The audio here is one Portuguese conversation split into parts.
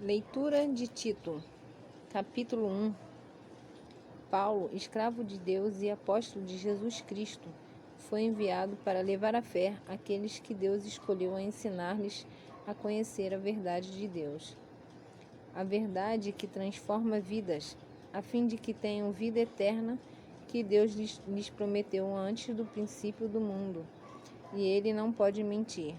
Leitura de Tito, capítulo 1. Paulo, escravo de Deus e apóstolo de Jesus Cristo, foi enviado para levar a fé àqueles que Deus escolheu a ensinar-lhes a conhecer a verdade de Deus. A verdade que transforma vidas, a fim de que tenham vida eterna, que Deus lhes prometeu antes do princípio do mundo, e Ele não pode mentir.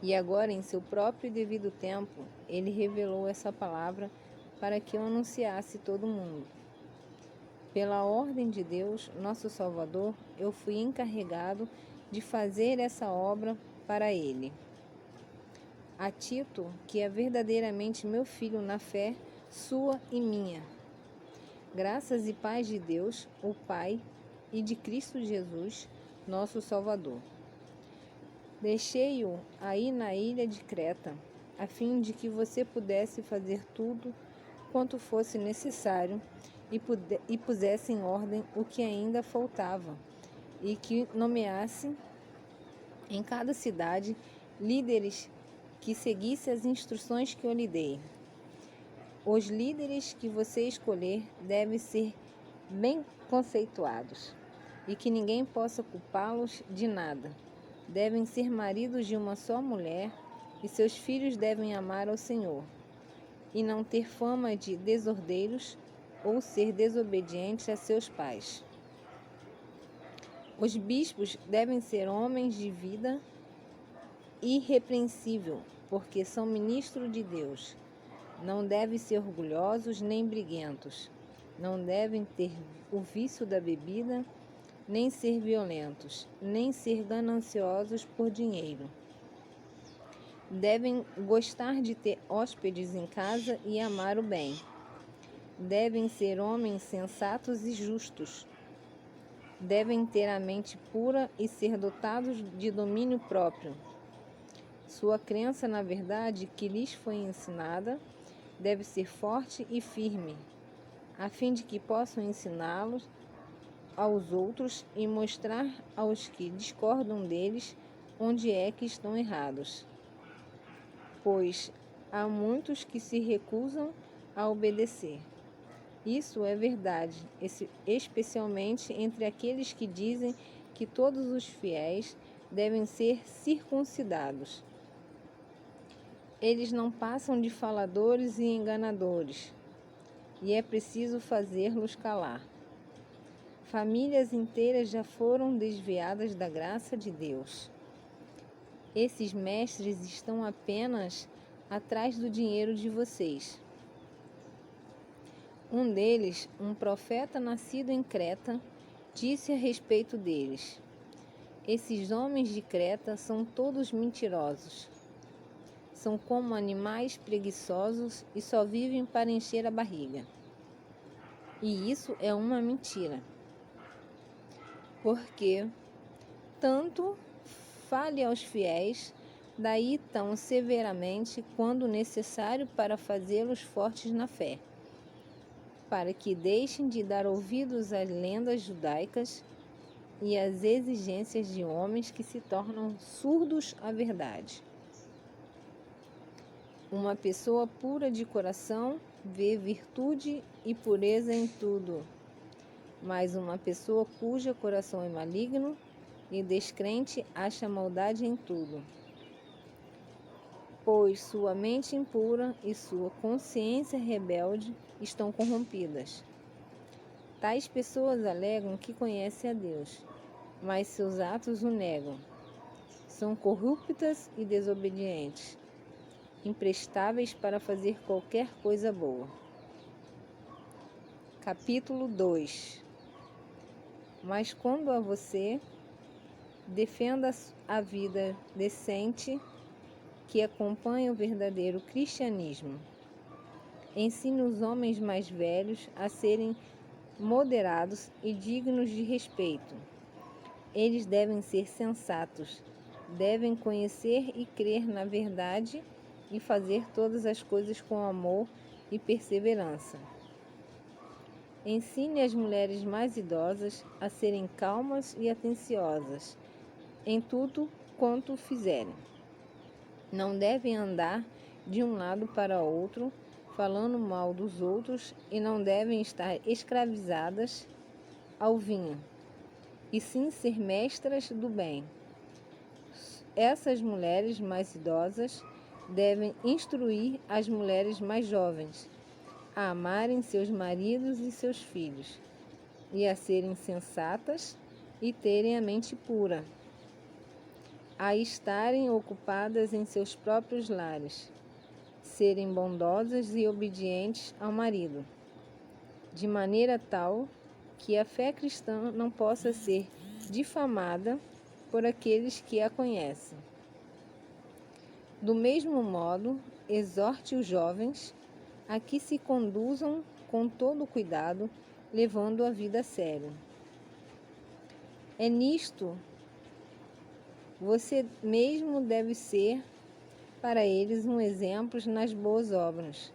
E agora, em seu próprio e devido tempo, Ele revelou essa palavra para que eu anunciasse todo mundo. Pela ordem de Deus, nosso Salvador, eu fui encarregado de fazer essa obra para Ele. A Tito, que é verdadeiramente meu filho na fé, sua e minha. Graças e paz de Deus, o Pai, e de Cristo Jesus, nosso Salvador. Deixei-o aí na ilha de Creta, a fim de que você pudesse fazer tudo quanto fosse necessário e pusesse em ordem o que ainda faltava, e que nomeasse em cada cidade líderes que seguissem as instruções que eu lhe dei. Os líderes que você escolher devem ser bem conceituados, e que ninguém possa culpá-los de nada. Devem ser maridos de uma só mulher, e seus filhos devem amar ao Senhor, e não ter fama de desordeiros ou ser desobedientes a seus pais. Os bispos devem ser homens de vida irrepreensível, porque são ministros de Deus. Não devem ser orgulhosos nem briguentos. Não devem ter o vício da bebida, nem ser violentos, nem ser gananciosos por dinheiro. Devem gostar de ter hóspedes em casa e amar o bem. Devem ser homens sensatos e justos. Devem ter a mente pura e ser dotados de domínio próprio. Sua crença na verdade que lhes foi ensinada deve ser forte e firme, a fim de que possam ensiná-los aos outros e mostrar aos que discordam deles onde é que estão errados. Pois há muitos que se recusam a obedecer. Isso é verdade, especialmente entre aqueles que dizem que todos os fiéis devem ser circuncidados. Eles não passam de faladores e enganadores, e é preciso fazê-los calar. Famílias inteiras já foram desviadas da graça de Deus. Esses mestres estão apenas atrás do dinheiro de vocês. Um deles, um profeta nascido em Creta, disse a respeito deles: esses homens de Creta são todos mentirosos. São como animais preguiçosos e só vivem para encher a barriga. E isso é uma mentira. Porque tanto fale aos fiéis, daí tão severamente quando necessário para fazê-los fortes na fé, para que deixem de dar ouvidos às lendas judaicas e às exigências de homens que se tornam surdos à verdade. Uma pessoa pura de coração vê virtude e pureza em tudo, mas uma pessoa cujo coração é maligno e descrente acha maldade em tudo. Pois sua mente impura e sua consciência rebelde estão corrompidas. Tais pessoas alegam que conhecem a Deus, mas seus atos o negam. São corruptas e desobedientes, imprestáveis para fazer qualquer coisa boa. Capítulo 2. Mas quando a você, defenda a vida decente que acompanha o verdadeiro cristianismo. Ensine os homens mais velhos a serem moderados e dignos de respeito. Eles devem ser sensatos, devem conhecer e crer na verdade e fazer todas as coisas com amor e perseverança. Ensine as mulheres mais idosas a serem calmas e atenciosas em tudo quanto fizerem. Não devem andar de um lado para outro, falando mal dos outros, e não devem estar escravizadas ao vinho, e sim ser mestras do bem. Essas mulheres mais idosas devem instruir as mulheres mais jovens a amarem seus maridos e seus filhos, e a serem sensatas e terem a mente pura, a estarem ocupadas em seus próprios lares, serem bondosas e obedientes ao marido, de maneira tal que a fé cristã não possa ser difamada por aqueles que a conhecem. Do mesmo modo, exorte os jovens a que se conduzam com todo cuidado, levando a vida a sério. É nisto você mesmo deve ser para eles um exemplo nas boas obras.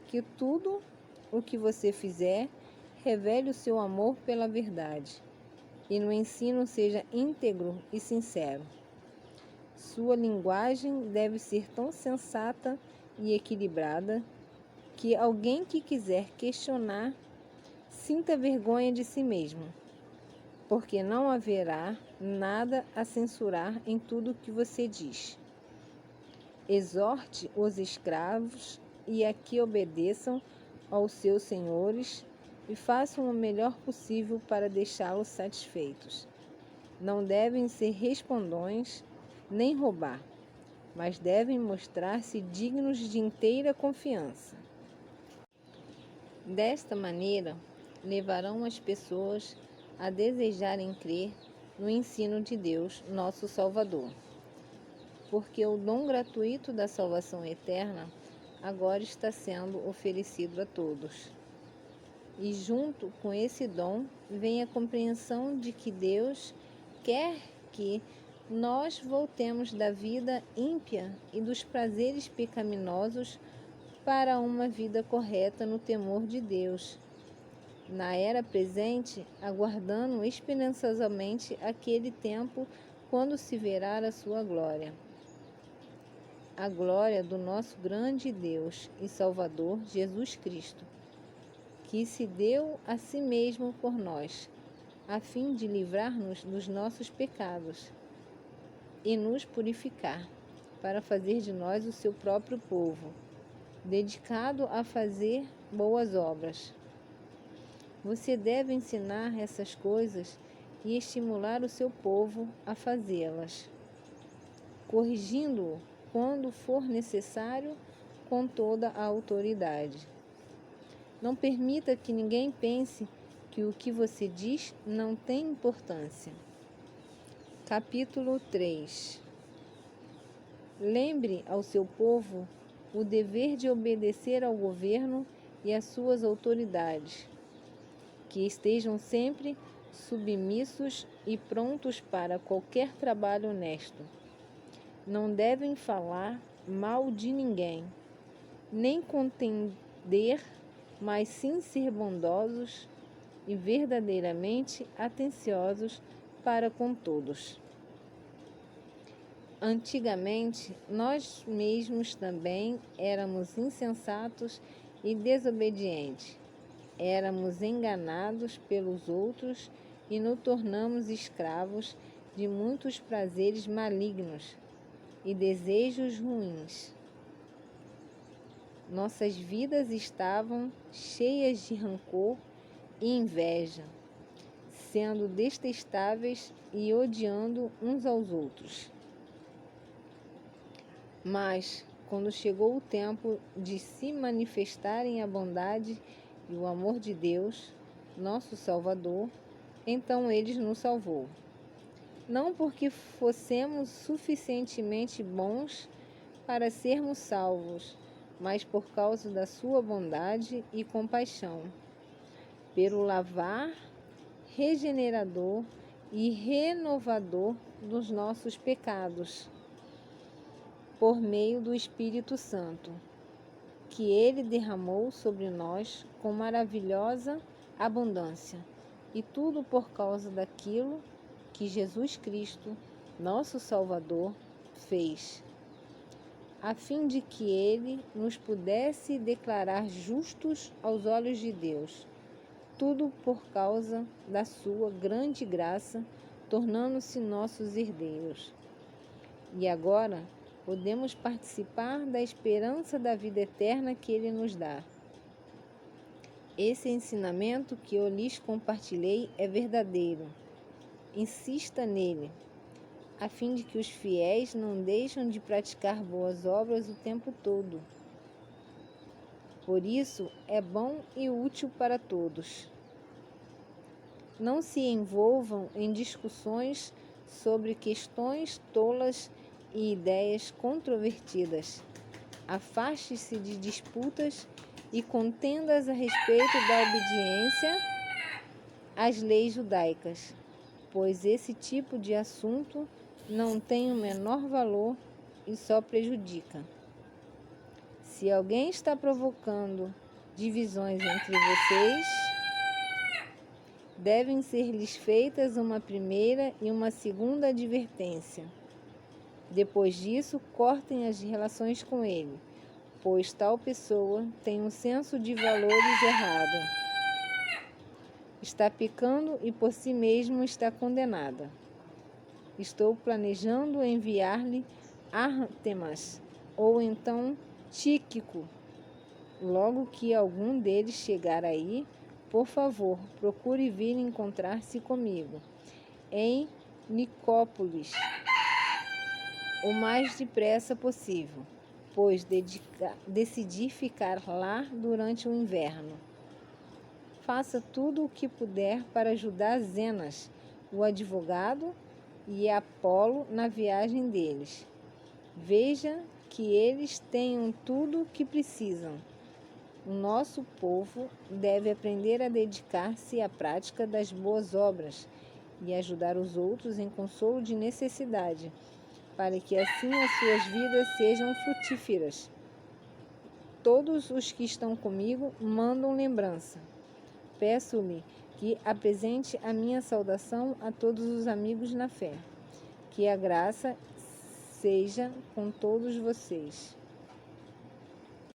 Que tudo o que você fizer revele o seu amor pela verdade, e no ensino seja íntegro e sincero. Sua linguagem deve ser tão sensata e equilibrada que alguém que quiser questionar sinta vergonha de si mesmo, porque não haverá nada a censurar em tudo o que você diz. Exorte os escravos e a que obedeçam aos seus senhores e façam o melhor possível para deixá-los satisfeitos. Não devem ser respondões nem roubar, mas devem mostrar-se dignos de inteira confiança. Desta maneira, levarão as pessoas a desejarem crer no ensino de Deus, nosso Salvador. Porque o dom gratuito da salvação eterna agora está sendo oferecido a todos. E junto com esse dom vem a compreensão de que Deus quer que nós voltemos da vida ímpia e dos prazeres pecaminosos para uma vida correta no temor de Deus, na era presente, aguardando esperançosamente aquele tempo quando se verá a sua glória. A glória do nosso grande Deus e Salvador Jesus Cristo, que se deu a si mesmo por nós, a fim de livrar-nos dos nossos pecados e nos purificar, para fazer de nós o seu próprio povo, dedicado a fazer boas obras. Você deve ensinar essas coisas e estimular o seu povo a fazê-las, corrigindo-o quando for necessário com toda a autoridade. Não permita que ninguém pense que o que você diz não tem importância. Capítulo 3. Lembre ao seu povo o dever de obedecer ao governo e às suas autoridades, que estejam sempre submissos e prontos para qualquer trabalho honesto. Não devem falar mal de ninguém, nem contender, mas sim ser bondosos e verdadeiramente atenciosos para com todos. Antigamente, nós mesmos também éramos insensatos e desobedientes. Éramos enganados pelos outros e nos tornamos escravos de muitos prazeres malignos e desejos ruins. Nossas vidas estavam cheias de rancor e inveja, sendo detestáveis e odiando uns aos outros. Mas, quando chegou o tempo de se manifestarem a bondade e o amor de Deus, nosso Salvador, então Ele nos salvou. Não porque fossemos suficientemente bons para sermos salvos, mas por causa da sua bondade e compaixão, pelo lavar regenerador e renovador dos nossos pecados, por meio do Espírito Santo, que Ele derramou sobre nós com maravilhosa abundância, e tudo por causa daquilo que Jesus Cristo, nosso Salvador, fez. a fim de que ele nos pudesse declarar justos aos olhos de Deus, tudo por causa da sua grande graça, tornando-se nossos herdeiros. E agora podemos participar da esperança da vida eterna que ele nos dá. Esse ensinamento que eu lhes compartilhei é verdadeiro. Insista nele, a fim de que os fiéis não deixem de praticar boas obras o tempo todo. Por isso, é bom e útil para todos. Não se envolvam em discussões sobre questões tolas e ideias controvertidas. Afaste-se de disputas e contendas a respeito da obediência às leis judaicas, pois esse tipo de assunto não tem o menor valor e só prejudica. Se alguém está provocando divisões entre vocês, devem ser-lhes feitas uma primeira e uma segunda advertência. Depois disso, cortem as relações com ele, pois tal pessoa tem um senso de valores errado. Está pecando e por si mesmo está condenada. Estou planejando enviar-lhe Ártemas ou então Tíquico. Logo que algum deles chegar aí, por favor, procure vir encontrar-se comigo em Nicópolis o mais depressa possível, pois decidi ficar lá durante o inverno. Faça tudo o que puder para ajudar Zenas, o advogado, e Apolo na viagem deles. Veja que eles tenham tudo o que precisam. O nosso povo deve aprender a dedicar-se à prática das boas obras e ajudar os outros em consolo de necessidade, para que assim as suas vidas sejam frutíferas. Todos os que estão comigo mandam lembrança. Peço-lhe que apresente a minha saudação a todos os amigos na fé. Que a graça seja com todos vocês.